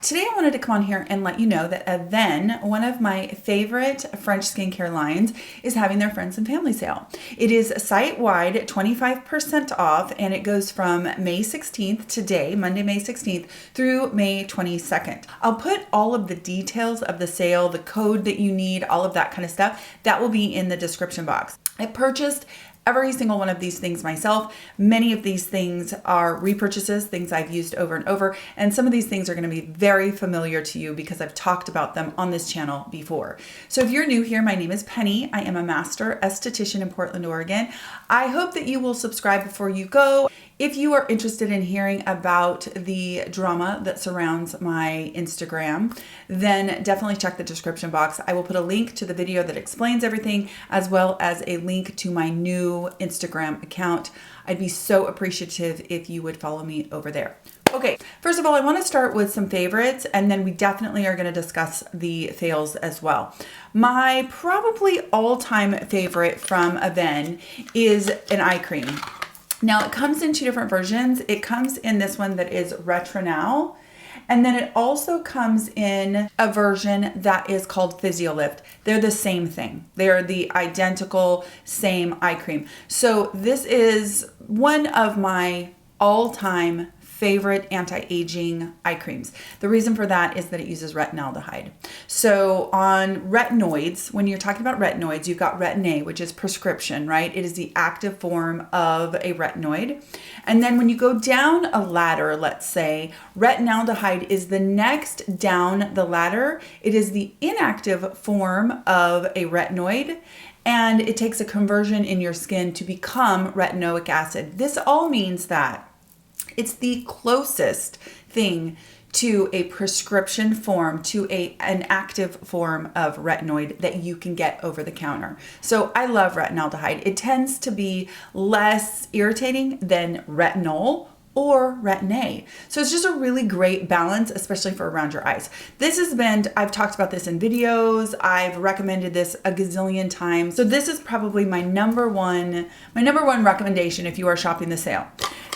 Today I wanted to come on here and let you know that Avene, one of my favorite French skincare lines, is having their friends and family sale. It is site-wide 25% off, and it goes from May 16th, today, Monday, May 16th, through May 22nd. I'll put all of the details of the sale, the code that you need, all of that kind of stuff, that will be in the description box. I purchased every single one of these things myself. Many of these things are repurchases, things I've used over and over, and some of these things are going to be very familiar to you because I've talked about them on this channel before. So if you're new here, my name is Penny. I am a master esthetician in Portland, Oregon. I hope that you will subscribe before you go. If you are interested in hearing about the drama that surrounds my Instagram, then definitely check the description box. I will put a link to the video that explains everything, as well as a link to my new Instagram account. I'd be so appreciative if you would follow me over there. Okay, first of all, I want to start with some favorites, and then we definitely are going to discuss the fails as well. My probably all-time favorite from Avene is an eye cream. Now, it comes in two different versions. It comes in this one that is RetrinAl, and then it also comes in a version that is called Physiolift. They're the same thing. They're the identical same eye cream. So this is one of my all-time favorite anti-aging eye creams. The reason for that is that it uses retinaldehyde. So on retinoids, when you're talking about retinoids, you've got retin-A, which is prescription, right? It is the active form of a retinoid. And then when you go down a ladder, let's say, retinaldehyde is the next down the ladder. It is the inactive form of a retinoid, and it takes a conversion in your skin to become retinoic acid. This all means that it's the closest thing to a prescription form, to an active form of retinoid that you can get over the counter. So I love retinaldehyde. It tends to be less irritating than retinol or retin-A. So it's just a really great balance, especially for around your eyes. This has been, I've talked about this in videos. I've recommended this a gazillion times. So this is probably my number one recommendation if you are shopping the sale.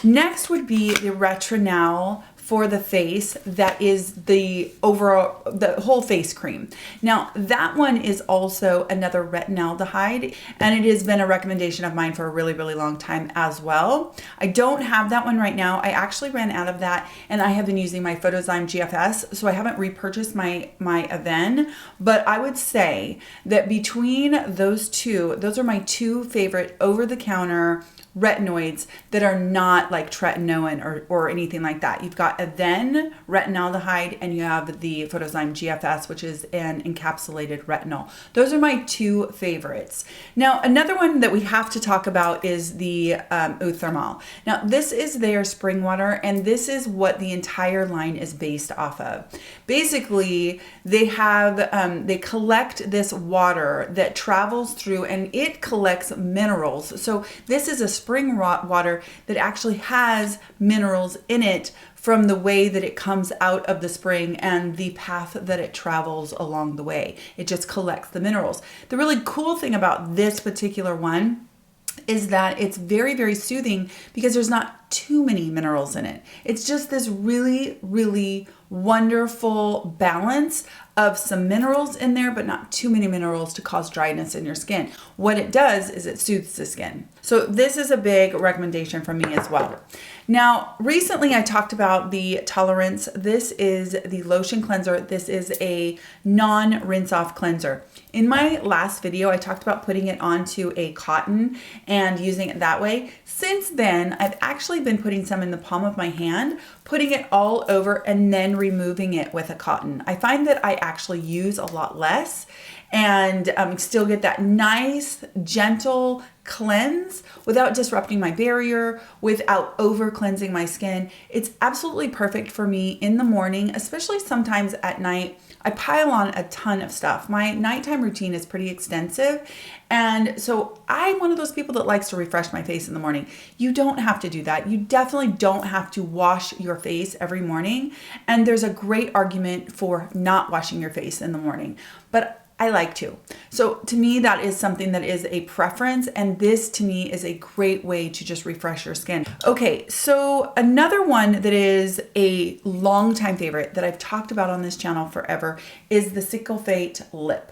Next would be the RetrinAl for the face. That is the whole face cream. Now that one is also another retinaldehyde, and it has been a recommendation of mine for a really, really long time as well. I don't have that one right now. I actually ran out of that, and I have been using my Photozyme GFS, so I haven't repurchased my Avene, but I would say that between those two, those are my two favorite over-the-counter retinoids that are not like tretinoin or anything like that. You've got Avene retinaldehyde, and you have the Photozyme GFS, which is an encapsulated retinol. Those are my two favorites. Now, another one that we have to talk about is the Eau Thermale. Now, this is their spring water, and this is what the entire line is based off of. Basically, they collect this water that travels through, and it collects minerals. So this is a spring water that actually has minerals in it from the way that it comes out of the spring and the path that it travels along the way. It just collects the minerals. The really cool thing about this particular one is that it's very, very soothing because there's not too many minerals in it. It's just this really, really wonderful balance of some minerals in there, but not too many minerals to cause dryness in your skin. What it does is it soothes the skin. So this is a big recommendation from me as well. Now, recently I talked about the Tolerance. This is the lotion cleanser. This is a non-rinse off cleanser. In my last video, I talked about putting it onto a cotton and using it that way. Since then, I've actually been putting some in the palm of my hand, putting it all over, and then removing it with a cotton. I find that I actually use a lot less and still get that nice, gentle cleanse without disrupting my barrier, without over cleansing my skin. It's absolutely perfect for me in the morning, especially sometimes at night. I pile on a ton of stuff. My nighttime routine is pretty extensive, and so I'm one of those people that likes to refresh my face in the morning. You don't have to do that. You definitely don't have to wash your face every morning, and there's a great argument for not washing your face in the morning. But I like to. So to me, that is something that is a preference. And this to me is a great way to just refresh your skin. Okay, so another one that is a longtime favorite that I've talked about on this channel forever is the Cicalfate Lip.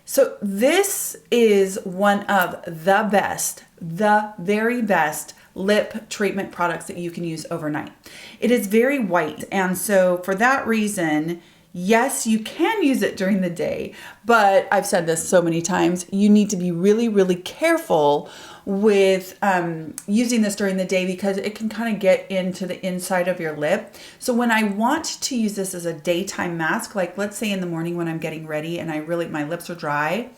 So this is one of the best, the very best lip treatment products that you can use overnight. It is very white. And so for that reason, yes, you can use it during the day, but I've said this so many times, you need to be really, really careful with using this during the day because it can kind of get into the inside of your lip. So when I want to use this as a daytime mask, like let's say in the morning when I'm getting ready and my lips are dry,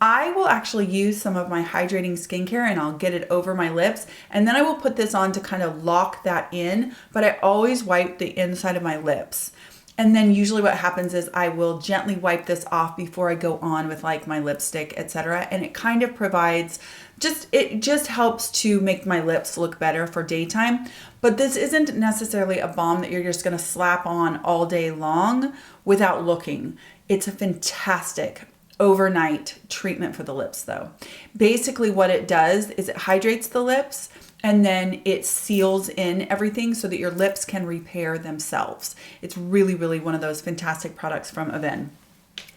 I will actually use some of my hydrating skincare and I'll get it over my lips. And then I will put this on to kind of lock that in, but I always wipe the inside of my lips. And then usually what happens is I will gently wipe this off before I go on with like my lipstick, etc. And it kind of provides it just helps to make my lips look better for daytime. But this isn't necessarily a balm that you're just going to slap on all day long without looking. It's a fantastic overnight treatment for the lips though. Basically what it does is it hydrates the lips and then it seals in everything so that your lips can repair themselves. It's really, really one of those fantastic products from Avene.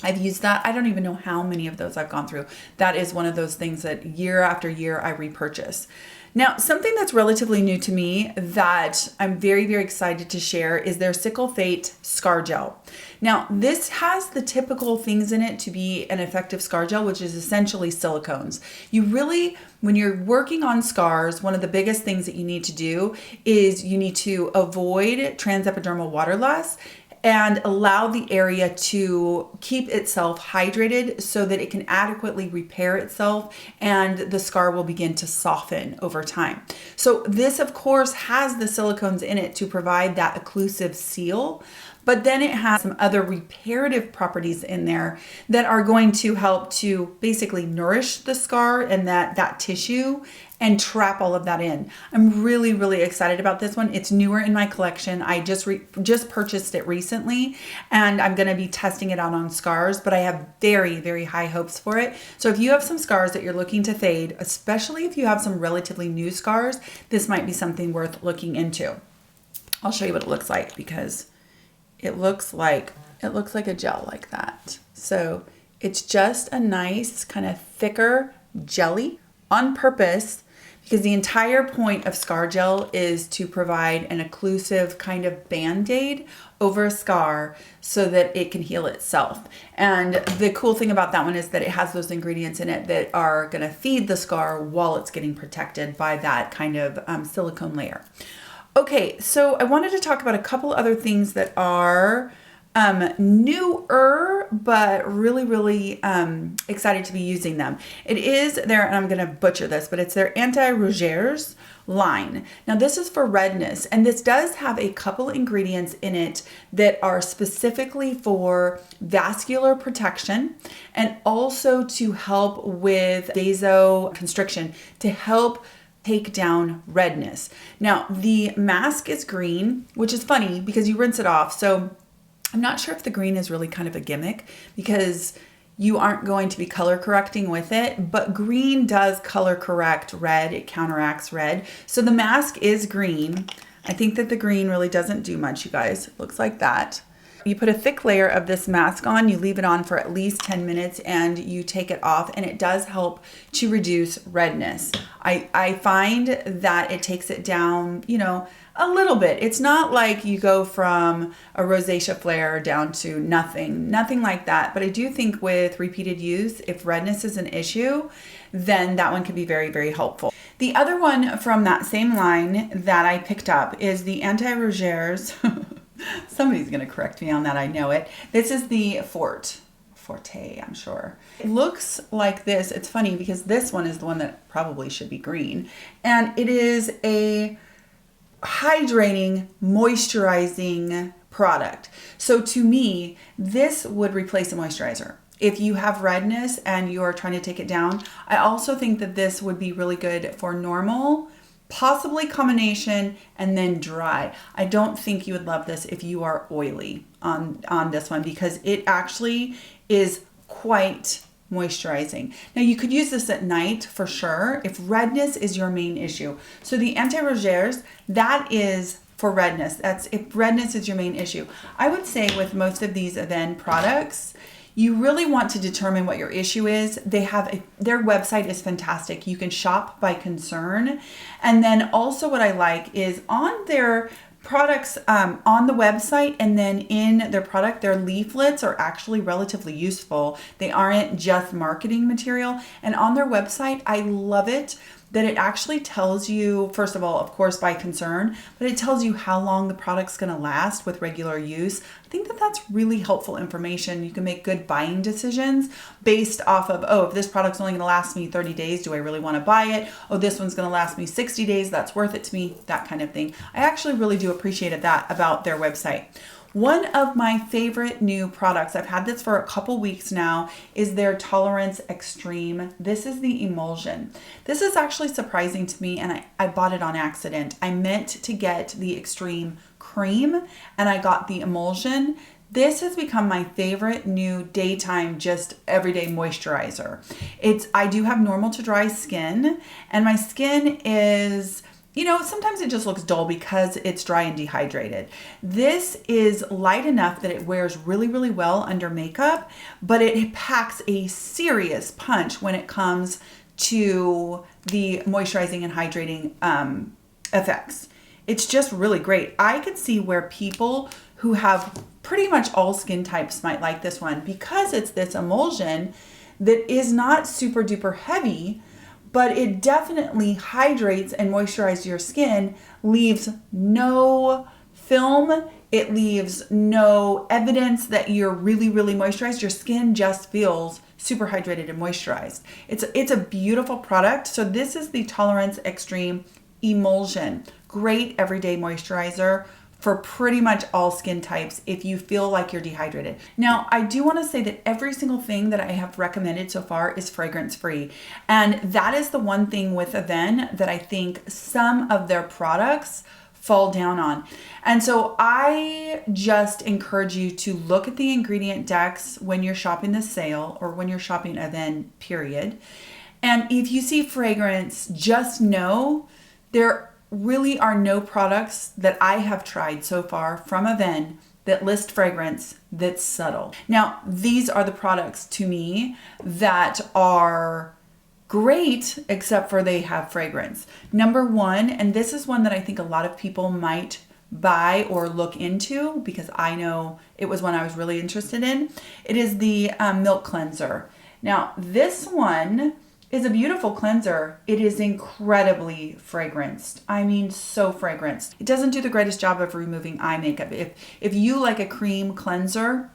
I've used that. I don't even know how many of those I've gone through. That is one of those things that year after year I repurchase. Now, something that's relatively new to me that I'm very, very excited to share is their Cicalfate Scar Gel. Now, this has the typical things in it to be an effective scar gel, which is essentially silicones. You really, when you're working on scars, one of the biggest things that you need to do is you need to avoid transepidermal water loss and allow the area to keep itself hydrated so that it can adequately repair itself and the scar will begin to soften over time. So this, of course, has the silicones in it to provide that occlusive seal, but then it has some other reparative properties in there that are going to help to basically nourish the scar and that tissue and trap all of that in. I'm really, really excited about this one. It's newer in my collection. I just purchased it recently and I'm gonna be testing it out on scars, but I have very, very high hopes for it. So if you have some scars that you're looking to fade, especially if you have some relatively new scars, this might be something worth looking into. I'll show you what it looks like because it looks like a gel like that. So it's just a nice kind of thicker jelly on purpose because the entire point of Scar Gel is to provide an occlusive kind of band-aid over a scar so that it can heal itself. And the cool thing about that one is that it has those ingredients in it that are gonna feed the scar while it's getting protected by that kind of silicone layer. Okay, so I wanted to talk about a couple other things that are newer, but really, really excited to be using them. It is their, and I'm going to butcher this, but it's their Antirougeurs line. Now this is for redness, and this does have a couple ingredients in it that are specifically for vascular protection and also to help with vasoconstriction, to help take down redness. Now the mask is green, which is funny because you rinse it off. So I'm not sure if the green is really kind of a gimmick because you aren't going to be color correcting with it, but green does color correct red. It counteracts red. So the mask is green. I think that the green really doesn't do much, you guys. It looks like that. You put a thick layer of this mask on, you leave it on for at least 10 minutes and you take it off, and it does help to reduce redness. I find that it takes it down, you know, a little bit. It's not like you go from a rosacea flare down to nothing like that. But I do think with repeated use, if redness is an issue, then that one can be very, very helpful. The other one from that same line that I picked up is the Antirougeurs. Somebody's going to correct me on that. I know it. This is the Forte, I'm sure. It looks like this. It's funny because this one is the one that probably should be green. And it is a hydrating, moisturizing product. So to me, this would replace a moisturizer. If you have redness and you're trying to take it down, I also think that this would be really good for normal, possibly combination, and then dry. I don't think you would love this if you are oily on this one because it actually is quite moisturizing. Now you could use this at night for sure if redness is your main issue. So the Antirougeurs, that is for redness. That's if redness is your main issue. I would say with most of these Avene products, you really want to determine what your issue is. Their website is fantastic. You can shop by concern. And then also what I like is on their products on the website and then in their product, their leaflets are actually relatively useful. They aren't just marketing material. And on their website, I love it that it actually tells you, first of all, of course, by concern, but it tells you how long the product's going to last with regular use. I think that that's really helpful information. You can make good buying decisions based off of, oh, if this product's only going to last me 30 days, do I really want to buy it? Oh, this one's going to last me 60 days. That's worth it to me, that kind of thing. I actually really do appreciate that about their website. One of my favorite new products, I've had this for a couple weeks now, is their Tolerance Extreme. This is the emulsion. This is actually surprising to me, and I bought it on accident. I meant to get the Extreme Cream, and I got the emulsion. This has become my favorite new daytime, just everyday moisturizer. I do have normal to dry skin, and my skin is, sometimes it just looks dull because it's dry and dehydrated. This is light enough that it wears really, really well under makeup, but it packs a serious punch when it comes to the moisturizing and hydrating effects. It's just really great. I could see where people who have pretty much all skin types might like this one because it's this emulsion that is not super duper heavy, but it definitely hydrates and moisturizes your skin, leaves no film, it leaves no evidence that you're really, really moisturized. Your skin just feels super hydrated and moisturized. It's a beautiful product. So this is the Tolerance Extreme Emulsion. Great everyday moisturizer for pretty much all skin types if you feel like you're dehydrated. Now, I do want to say that every single thing that I have recommended so far is fragrance free. And that is the one thing with Avene that I think some of their products fall down on. And so I just encourage you to look at the ingredient decks when you're shopping the sale or when you're shopping Avene, period. And if you see fragrance, just know there really are no products that I have tried so far from Avene that list fragrance that's subtle. Now, these are the products to me that are great, except for they have fragrance. Number one, and this is one that I think a lot of people might buy or look into because I know it was one I was really interested in. It is the Milk Cleanser. Now, this one is a beautiful cleanser. It is incredibly fragranced. I mean, so fragranced. It doesn't do the greatest job of removing eye makeup. If you like a cream cleanser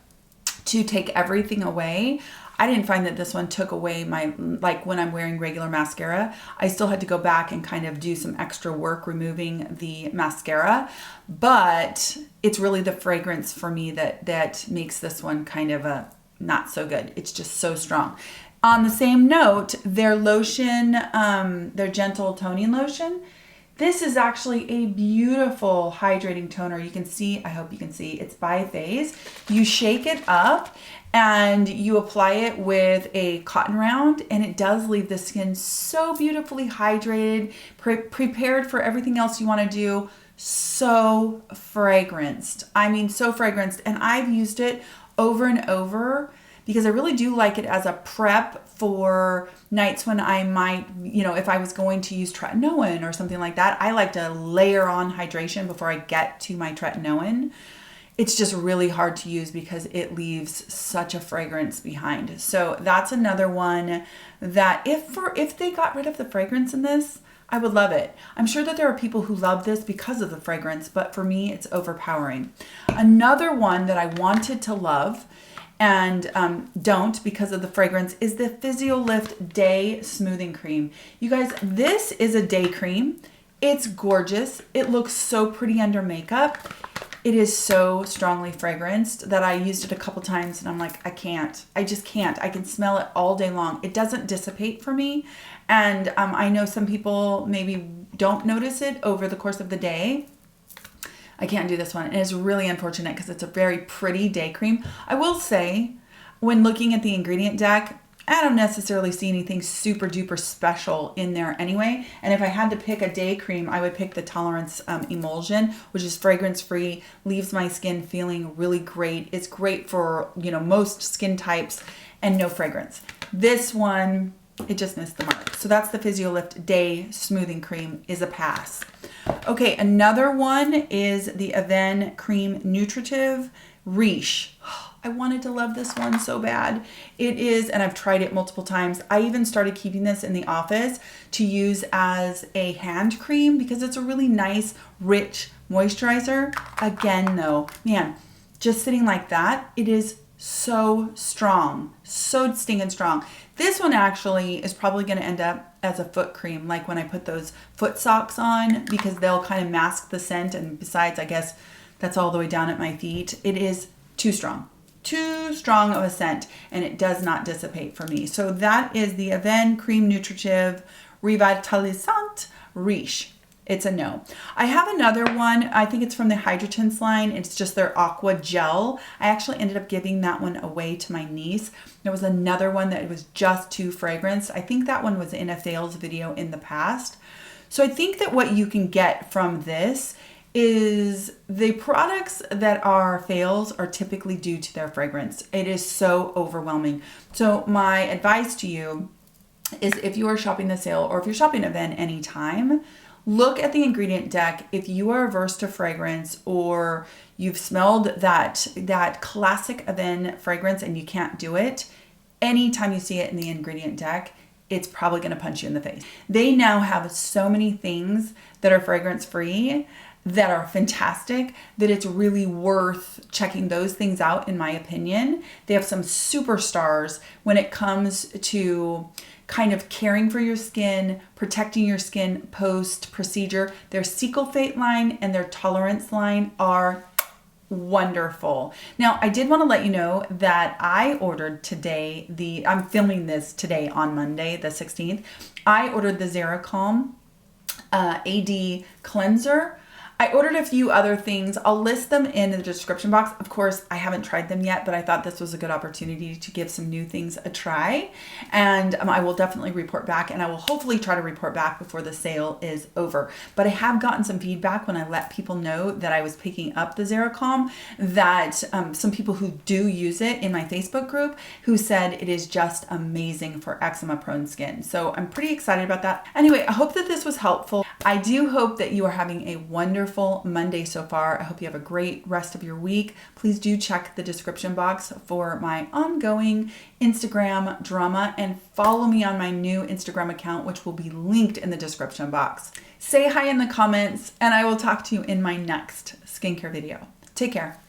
to take everything away, I didn't find that this one took away like when I'm wearing regular mascara, I still had to go back and kind of do some extra work removing the mascara, but it's really the fragrance for me that makes this one kind of a not so good. It's just so strong. On the same note, their lotion, their gentle toning lotion, this is actually a beautiful hydrating toner. You can see, I hope you can see, it's by phase. You shake it up and you apply it with a cotton round and it does leave the skin so beautifully hydrated, prepared for everything else you want to do. So fragranced. I mean, so fragranced. And I've used it over and over because I really do like it as a prep for nights when I might, if I was going to use tretinoin or something like that, I like to layer on hydration before I get to my tretinoin. It's just really hard to use because it leaves such a fragrance behind. So that's another one that if they got rid of the fragrance in this, I would love it. I'm sure that there are people who love this because of the fragrance, but for me, it's overpowering. Another one that I wanted to love and don't because of the fragrance is the Physiolift Day Smoothing Cream. You guys, this is a day cream. It's gorgeous. It looks so pretty under makeup. It is so strongly fragranced that I used it a couple times and I'm like, I just can't. I can smell it all day long. It doesn't dissipate for me. And I know some people maybe don't notice it over the course of the day. I can't do this one. And it's really unfortunate because it's a very pretty day cream. I will say, when looking at the ingredient deck, I don't necessarily see anything super duper special in there anyway. And if I had to pick a day cream, I would pick the Tolerance Emulsion, which is fragrance free, leaves my skin feeling really great. It's great for, you know, most skin types and no fragrance. This one, it just missed the mark. So that's the Physiolift Day Smoothing Cream, is a pass. Okay, another one is the Avene Cream Nutritive Riche. I wanted to love this one so bad. It is, and I've tried it multiple times. I even started keeping this in the office to use as a hand cream because it's a really nice, rich moisturizer. Again, though, man, just sitting like that, it is so strong, so stinking strong. This one actually is probably going to end up as a foot cream, like when I put those foot socks on, because they'll kind of mask the scent. And besides, I guess that's all the way down at my feet. It is too strong of a scent, and it does not dissipate for me. So that is the Avene Cream Nutritive Revitalisant Riche. It's a no. I have another one. I think it's from the Hydrance line. It's just their Aqua-Gel. I actually ended up giving that one away to my niece. There was another one that was just too fragranced. I think that one was in a fails video in the past. So I think that what you can get from this is the products that are fails are typically due to their fragrance. It is so overwhelming. So my advice to you is, if you are shopping the sale or if you're shopping Avene anytime, look at the ingredient deck. If you are averse to fragrance or you've smelled that classic Avene fragrance and you can't do it, anytime you see it in the ingredient deck, it's probably going to punch you in the face. They now have so many things that are fragrance free that are fantastic that it's really worth checking those things out, in my opinion. They have some superstars when it comes to kind of caring for your skin, protecting your skin post-procedure. Their Cicalfate line and their Tolerance line are wonderful. Now, I did want to let you know that I ordered today, I'm filming this today on Monday, the 16th. I ordered the Xeracalm AD Cleanser. I ordered a few other things. I'll list them in the description box. Of course, I haven't tried them yet, but I thought this was a good opportunity to give some new things a try. And I will definitely report back, and I will hopefully try to report back before the sale is over. But I have gotten some feedback when I let people know that I was picking up the Xeracalm, that some people who do use it in my Facebook group who said it is just amazing for eczema prone skin. So I'm pretty excited about that. Anyway, I hope that this was helpful. I do hope that you are having a wonderful Monday so far. I hope you have a great rest of your week. Please do check the description box for my ongoing Instagram drama and follow me on my new Instagram account, which will be linked in the description box. Say hi in the comments, and I will talk to you in my next skincare video. Take care.